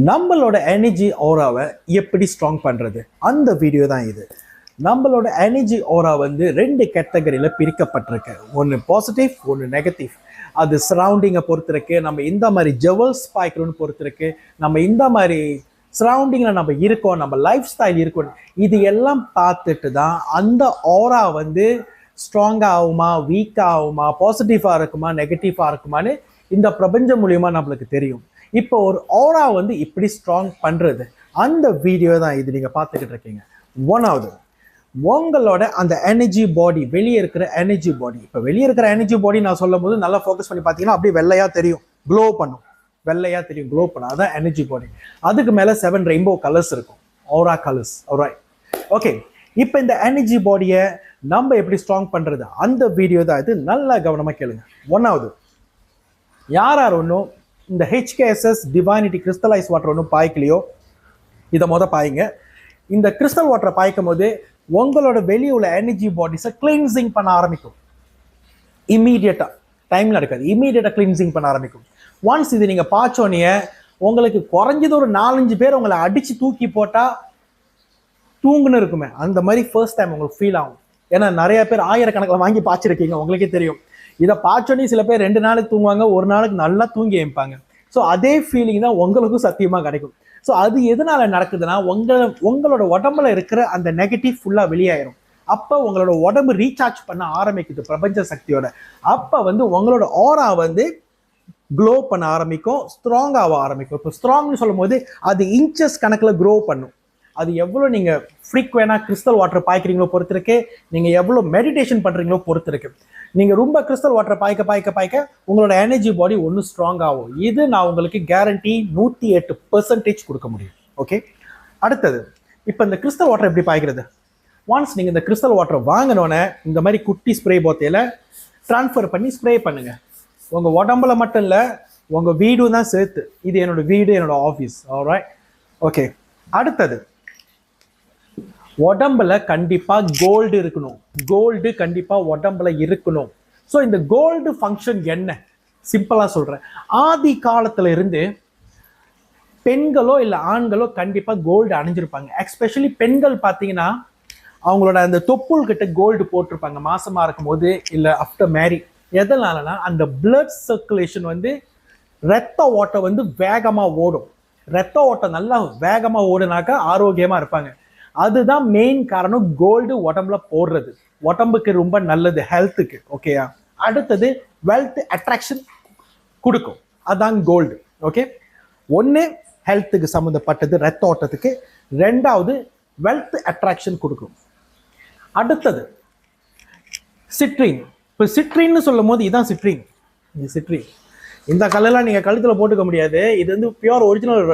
நம்மளோட எனர்ஜி ஓராவை எப்படி ஸ்ட்ராங் பண்ணுறது அந்த வீடியோ தான் இது. நம்மளோட எனர்ஜி ஓரா வந்து ரெண்டு கேட்டகரியில் பிரிக்கப்பட்டிருக்கு. ஒன்று பாசிட்டிவ், ஒன்று நெகட்டிவ். அது சரௌண்டிங்கை பொறுத்திருக்கு, நம்ம இந்த மாதிரி ஜெவல்ஸ் பாய்க்கிறோன்னு பொறுத்திருக்கு, நம்ம இந்த மாதிரி சரௌண்டிங்கில் நம்ம இருக்கோம், நம்ம லைஃப் ஸ்டைல் இருக்கோம். இது எல்லாம் பார்த்துட்டு தான் அந்த ஓரா வந்து ஸ்ட்ராங்காக ஆகுமா, வீக்காக ஆகுமா, பாசிட்டிவாக இருக்குமா, நெகட்டிவாக இருக்குமான்னு இந்த பிரபஞ்சம் மூலியமா நம்மளுக்கு தெரியும். இப்போ ஒரு ஓரா வந்து இப்படி ஸ்ட்ராங் பண்ணுறது அந்த வீடியோ தான் இது நீங்கள் பார்த்துக்கிட்டு இருக்கீங்க. ஒன்றாவது, உங்களோட அந்த எனர்ஜி பாடி, வெளியே இருக்கிற எனர்ஜி பாடி. இப்போ வெளியே இருக்கிற எனர்ஜி பாடி நான் சொல்லும் போது நல்லா ஃபோக்கஸ் பண்ணி பார்த்தீங்கன்னா அப்படியே வெள்ளையாக தெரியும், க்ளோ பண்ணும், வெள்ளையாக தெரியும், க்ளோ பண்ணும். அதான் எனர்ஜி பாடி. அதுக்கு மேலே 7 ரெயின்போ கலர்ஸ் இருக்கும், ஓரா கலர்ஸ். Alright, okay. இப்போ இந்த எனர்ஜி பாடியை நம்ம எப்படி ஸ்ட்ராங் பண்ணுறது அந்த வீடியோ தான் இது. நல்லா கவனமாக கேளுங்க. ஒன்றாவது, யார் ஒன்றும் இந்த HKSS டிவைனிட்டி கிறிஸ்டலைஸ் வாட்டர் ஒன்றும் பாய்க்கலையோ இதை பாய்ங்க. இந்த கிறிஸ்டல் வாட்டரை பாய்க்கும் போது உங்களோட வெளியே உள்ள எனர்ஜி பாடிஸை கிளீன்சிங் பண்ண ஆரம்பிக்கும். இம்மீடியட்டாக டைமில் இருக்காது, இம்மீடியட்டாக கிளீன்சிங் பண்ண ஆரம்பிக்கும். ஒன்ஸ் இது நீங்கள் பாய்ச்சோன்னே உங்களுக்கு குறைஞ்சது ஒரு 4-5 பேர் உங்களை அடித்து தூக்கி போட்டால் தூங்குன்னு இருக்குமே, அந்த மாதிரி ஃபர்ஸ்ட் டைம் உங்களுக்கு ஃபீல் ஆகும். ஏன்னா நிறைய பேர் ஆயிரக்கணக்கில் வாங்கி பாய்ச்சிருக்கீங்க, உங்களுக்கே தெரியும். இதை பாய்ச்சோன்னே சில பேர் 2 நாளைக்கு தூங்குவாங்க, ஒரு நாளைக்கு நல்லா தூங்கி எழுப்பாங்க. ஸோ அதே ஃபீலிங் தான் உங்களுக்கும் சத்தியமாக கிடைக்கும். ஸோ அது எதனால நடக்குதுன்னா, உங்களோட உடம்புல இருக்கிற அந்த நெகட்டிவ் ஃபுல்லாக வெளியாயிரும். அப்போ உங்களோட உடம்பு ரீசார்ஜ் பண்ண ஆரம்பிக்குது பிரபஞ்ச சக்தியோட. அப்போ வந்து உங்களோட ஓரா வந்து க்ளோ பண்ண ஆரம்பிக்கும், ஸ்ட்ராங் ஆக ஆரம்பிக்கும். இப்போ ஸ்ட்ராங்னு சொல்லும் போது அது இன்ச்சஸ் கணக்கில் க்ரோ பண்ணும். அது எவ்வளோ நீங்கள் ஃப்ரீக்வெண்டாக கிறிஸ்டல் வாட்டர் பாய்க்கிறீங்களோ பொறுத்து இருக்கு, நீங்கள் எவ்வளோ மெடிடேஷன் பண்ணுறீங்களோ பொறுத்து இருக்கு. நீங்கள் ரொம்ப கிறிஸ்டல் வாட்டர் பாய்க்க உங்களோட எனர்ஜி பாடி ஒன்றும் ஸ்ட்ராங் ஆகும். இது நான் உங்களுக்கு கேரண்டி 108% கொடுக்க முடியும். ஓகே, அடுத்தது, இப்போ இந்த கிறிஸ்டல் வாட்டர் எப்படி பாய்க்கிறது? ஒன்ஸ் நீங்கள் இந்த கிறிஸ்டல் வாட்டர் வாங்கினோன்னே இந்த மாதிரி குட்டி ஸ்ப்ரே போத்தையில் ட்ரான்ஸ்ஃபர் பண்ணி ஸ்ப்ரே பண்ணுங்கள். உங்கள் உடம்புல மட்டும் இல்லை, உங்கள் வீடும் தான் சேர்த்து. இது என்னோட வீடு, என்னோட ஆஃபீஸ். Alright, okay. அடுத்தது, உடம்புல கண்டிப்பா கோல்டு இருக்கணும். கோல்டு கண்டிப்பா உடம்புல இருக்கணும். ஸோ இந்த கோல்டு ஃபங்க்ஷன் என்ன? சிம்பிளா சொல்றேன். ஆதி காலத்துல இருந்து பெண்களோ இல்லை ஆண்களோ கண்டிப்பா கோல்டு அணிஞ்சிருப்பாங்க. எஸ்பெஷலி பெண்கள் பார்த்தீங்கன்னா அவங்களோட அந்த தொப்புள் கிட்ட கோல்டு போட்டிருப்பாங்க மாசமா இருக்கும் போது இல்லை ஆஃப்டர் மேரி. எதனாலனா அந்த பிளட் சர்க்குலேஷன் வந்து ரத்த ஓட்டம் வந்து வேகமா ஓடும். ரத்த ஓட்டம் நல்லா வேகமா ஓடுனாக்கா ஆரோக்கியமா இருப்பாங்க. அதுதான் மெயின் காரணம் கோல்டு உடம்புல போடுறது. உடம்புக்கு ரொம்ப நல்லது, ஹெல்த்துக்கு. ஓகேயா? அடுத்தது வெல்த் அட்ராக்ஷன் கொடுக்கும், அதான் கோல்டு. ஓகே, ஒன்று ஹெல்த்துக்கு சம்மந்தப்பட்டது, ரத்த ஓட்டத்துக்கு. ரெண்டாவது வெல்த் அட்ராக்ஷன் கொடுக்கும். அடுத்தது சிட்ரின். இப்போ சிட்ரின்னு சொல்லும் போது இதான் சிட்ரின். இது சிட்ரின். இந்த கல்லெல்லாம் நீங்கள் கழுத்தில் போட்டுக்க முடியாது. இது வந்து பியூர் ஒரிஜினல்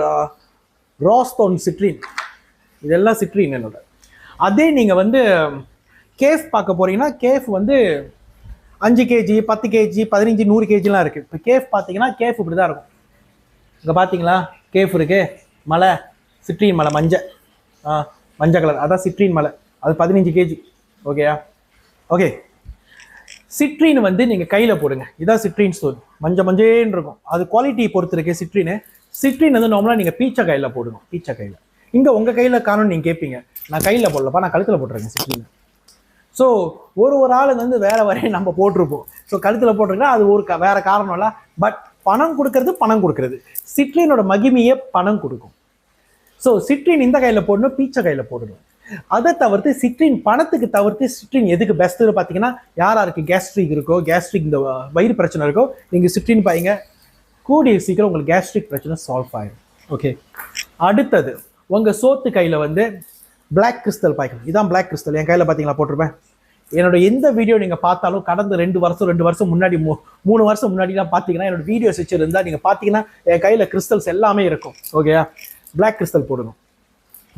ராஸ்டோன் சிட்ரின். இதெல்லாம் சிட்ரின் என்னோட. அதே நீங்கள் வந்து கேஃப் பார்க்க போறீங்கன்னா, கேஃப் வந்து 5 kg, 10 kg, 15, 100 kgலாம் இருக்குது. இப்போ கேஃப் பார்த்தீங்கன்னா கேஃப் இப்படி தான் இருக்கும். இங்கே பார்த்தீங்களா கேஃப் இருக்கு, மலை, சிட்ரின் மலை, மஞ்சள் கலர், அதான் சிட்ரின் மலை. அது 15 kg. ஓகேயா? ஓகே, சிட்ரின் வந்து நீங்கள் கையில் போடுங்க. இதான் சிட்ரின் ஸ்டோன். மஞ்சேன்னு இருக்கும். அது குவாலிட்டியை பொறுத்து இருக்கு சிட்ரின். சிட்ரின் வந்து நார்மலாக நீங்கள் பீச்சை கையில் போடணும். பீச்சை கையில். இங்கே உங்கள் கையில் காணும்னு நீங்கள் கேட்பீங்க. நான் கையில் போடலப்பா, நான் கழுத்தில் போட்டுருக்கேன் சிட்ரின். ஸோ ஒரு ஆளுங்க வந்து வேற வரையும் நம்ம போட்டிருப்போம். ஸோ கழுத்தில் போட்டிருக்கா அது ஒரு வேற காரணம் இல்லை. பட் பணம் கொடுக்கறது. சிட்ரினோட மகிமையே பணம் கொடுக்கும். ஸோ சிட்ரின் இந்த கையில் போடணும், பீச்சை கையில் போடணும். அதை தவிர்த்து சிட்ரின் பணத்துக்கு தவிர்த்து சிட்ரின் எதுக்கு பெஸ்ட்டுன்னு பார்த்தீங்கன்னா, யாருக்கு கேஸ்ட்ரிக் இருக்கோ, கேஸ்ட்ரிக் இந்த வயிறு பிரச்சனை இருக்கோ, நீங்கள் சிட்ரின் பாய்ங்க, கூடிய சீக்கிரம் உங்களுக்கு கேஸ்ட்ரிக் பிரச்சனை சால்வ் ஆகிடும். ஓகே, அடுத்தது உங்கள் சோத்து கையில் வந்து பிளாக் கிறிஸ்டல் பாய்க்கணும். இதான் பிளாக் கிறிஸ்டல். என் கையில் பார்த்தீங்களா போட்டிருப்பேன். என்னோட எந்த வீடியோ நீங்கள் பார்த்தாலும் கடந்த 2 வருஷம் முன்னாடி, 3 வருஷம் முன்னாடிலாம் பார்த்தீங்கன்னா என்னோட வீடியோஸ் வச்சுருந்தா நீங்கள் பார்த்தீங்கன்னா என் கையில் கிறிஸ்டல்ஸ் எல்லாமே இருக்கும். ஓகேயா? பிளாக் கிறிஸ்டல் போடணும்.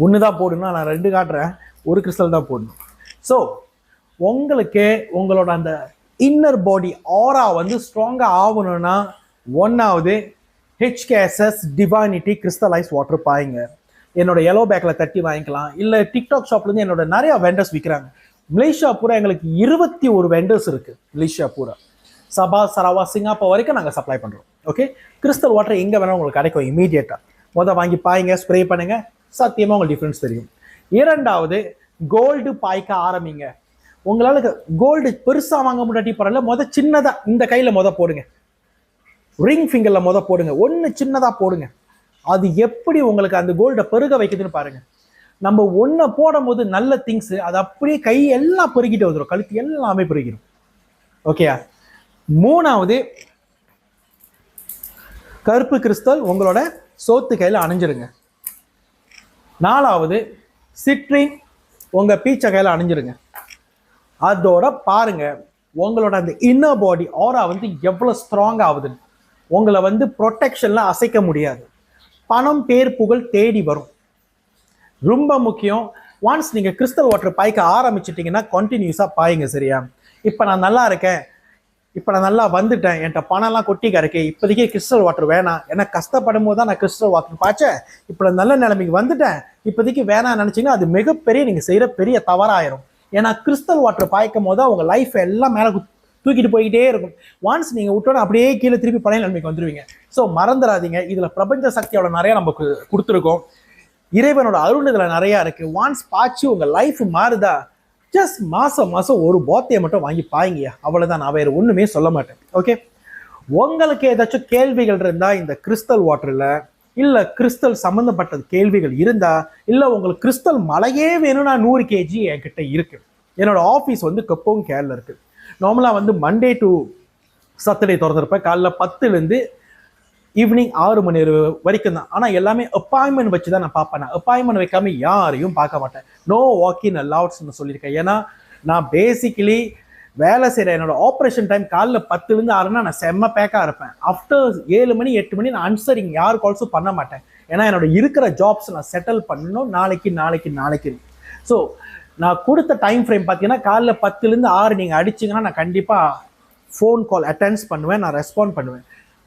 ஒன்று தான் போடணும், நான் 2 காட்டுறேன். ஒரு கிறிஸ்டல் தான் போடணும். ஸோ உங்களுக்கு உங்களோட அந்த இன்னர் பாடி ஆரா வந்து ஸ்ட்ராங்காக ஆகணும்னா, ஒன்றாவது HKSS டிவைனிட்டி கிறிஸ்டலைஸ் வாட்டர் பாய்ங்க. என்னோட எல்லோ பேக்கில் தட்டி வாங்கிக்கலாம். இல்லை டிக்டாக் ஷாப்லேருந்து என்னோட நிறையா வெண்டர்ஸ் விற்கிறாங்க. மலேசியா பூரா எங்களுக்கு 21 வெண்டர்ஸ் இருக்குது. மலேசியா பூரா, சபா, சரவா, சிங்கப்பூர் வரைக்கும் நாங்கள் சப்ளை பண்ணுறோம். ஓகே, கிறிஸ்டல் வாட்டர் எங்கே வேணாலும் உங்களுக்கு கிடைக்கும் இமீடியட்டாக. வாங்கி பாய்ங்க, ஸ்ப்ரே பண்ணுங்க, சத்தியமா உங்களுக்கு டிஃபரன்ஸ் தெரியும். இரண்டாவது, கோல்டு பாய்க்க ஆரம்பிங்க. உங்களால கோல்டு பெருசா வாங்க முடியாட்டி பரவாயில்ல, சின்னதா இந்த கையில போடுங்க, ரிங் ஃபிங்கர்ல போடுங்க, ஒன்னு சின்னதா போடுங்க. அது எப்படி உங்களுக்கு அந்த கோல்டை பெருக வைக்குதுன்னு பாருங்க. நம்ம ஒன்ன போடும் போது நல்ல திங்ஸ் அது அப்படியே கை எல்லாம் பெருகிட்டு வந்துடும், கழுத்து எல்லாமே பெருகிடும். ஓகேயா? மூணாவது, கருப்பு கிறிஸ்டல் உங்களோட சோத்து கையில அணிஞ்சிருங்க. நாலாவது, சிட்ரின் உங்க பீச்சை கையில அணிஞ்சிருங்க. அதோட பாருங்க உங்களோட அந்த இன்னர் பாடி ஆரா எவ்வளவு ஸ்ட்ராங் ஆகுதுன்னு. உங்களை ப்ரொடெக்ஷன்ல அசைக்க முடியாது. பணம், பேர், புகழ் தேடி வரும். ரொம்ப முக்கியம். ஒன்ஸ் நீங்க கிறிஸ்டல் வாட்டர் பாய்க்க ஆரம்பிச்சிட்டீங்கன்னா கண்டினியூஸா பாயுங்க. சரியா? இப்ப நான் நல்லா இருக்கேன், இப்ப நான் நல்லா வந்துட்டேன், என்கிட்ட பணம்லாம் கொட்டி கிடக்கு, இப்போதைக்கு கிறிஸ்டல் வாட்டர் வேணாம், ஏன்னா கஷ்டப்படும் போது தான் நான் கிறிஸ்டல் வாட்டர் பாய்ச்சேன், இப்போ நான் நல்ல நிலைமைக்கு வந்துட்டேன், இப்போதைக்கு வேணாம் நினைச்சீங்கன்னா அது மிகப்பெரிய நீங்க செய்யற பெரிய தவறாயிரும். ஏன்னா கிறிஸ்டல் வாட்டர் பாய்க்கும் போது உங்க லைஃப் எல்லாம் மேல தூக்கிட்டு போய்கிட்டே இருக்கும். ஒன்ஸ் நீங்க விட்டோன்னா அப்படியே கீழே திருப்பி பழைய நிலைமைக்கு வந்துருவீங்க. ஸோ மறந்துடாதீங்க, இதுல பிரபஞ்ச சக்தியோட நிறைய நமக்கு கொடுத்துருக்கோம், இறைவனோட அருள் இதுல நிறைய இருக்கு. ஒன்ஸ் பாய்ச்சி உங்க லைஃப் மாறுதா, ஜஸ்ட் மாசம் ஒரு போத்தையை மட்டும் வாங்கி பாய்ங்கயா, அவ்வளவுதான். நான் வேற ஒண்ணுமே சொல்ல மாட்டேன். ஓகே? உங்களுக்கு ஏதாச்சும் கேள்விகள் இருந்தா இந்த கிறிஸ்டல் வாட்டர்ல, இல்ல கிறிஸ்டல் சம்பந்தப்பட்ட கேள்விகள் இருந்தா, இல்ல உங்களுக்கு கிறிஸ்டல் மலையே வேணும்னா 100 kg என்கிட்ட இருக்கு. என்னோட ஆஃபீஸ் கொப்பம் கேரள இருக்கு. நார்மலா மண்டே டு சாட்டர்டே திறந்திருப்பேன். காலைல 10லேருந்து ஈவினிங் 6 மணி வரைக்கும் தான். ஆனா எல்லாமே அப்பாயின்மெண்ட் வச்சு தான் நான் பார்ப்பேன். அப்பாயின்மெண்ட் வைக்காம யாரையும் பார்க்க மாட்டேன். நோ வாக்கின் அலவுட்ஸ்னு சொல்லியிருக்கேன். ஏன்னா நான் பேசிக்கலி வேலை செய்யற என்னோட ஆப்ரேஷன் டைம் காலைல 10லேருந்து 6னா நான் செம்ம பேக்கா இருப்பேன். ஆஃப்டர் 7 மணி 8 மணி நான் ஆன்சரிங் யார் கால்ஸும் பண்ண மாட்டேன். ஏன்னா என்னோட இருக்கிற ஜாப்ஸ் நான் செட்டில் பண்ணணும் நாளைக்கு. ஸோ நான் கொடுத்த டைம் ஃப்ரேம் பார்த்தீங்கன்னா காலைல 10லேருந்து 6 நீங்கள் அடிச்சிங்கன்னா நான் கண்டிப்பாக ஃபோன் கால் அட்டென்ஸ் பண்ணுவேன், நான் ரெஸ்பாண்ட் பண்ணுவேன்.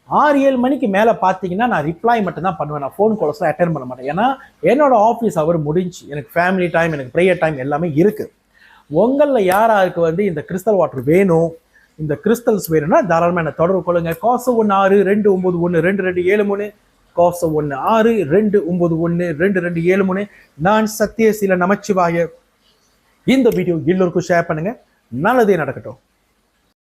6-7 மணிக்கு மேலே பார்த்தீங்கன்னா நான் ரிப்ளை மட்டும் தான் பண்ணுவேன், நான் ஃபோன் கால்ஸ்லாம் அட்டென்ட் பண்ண மாட்டேன். ஏன்னா என்னோட ஆஃபீஸ் அவர் முடிஞ்சு எனக்கு ஃபேமிலி டைம், எனக்கு ப்ரேயர் டைம் எல்லாமே இருக்குது. உங்களில் யாராருக்கு இந்த கிறிஸ்டல் வாட்டர் வேணும், இந்த கிறிஸ்டல்ஸ் வேணும்னா தாராளமாக என்ன தொடர்பு கொள்ளுங்க. காசு 16-291-2273, காசு 16-291-2273. நான் சத்தியசீல நமச்சிவாய. இந்த வீடியோ எல்லோருக்கும் ஷேர் பண்ணுங்க. நல்லதே நடக்கட்டும்.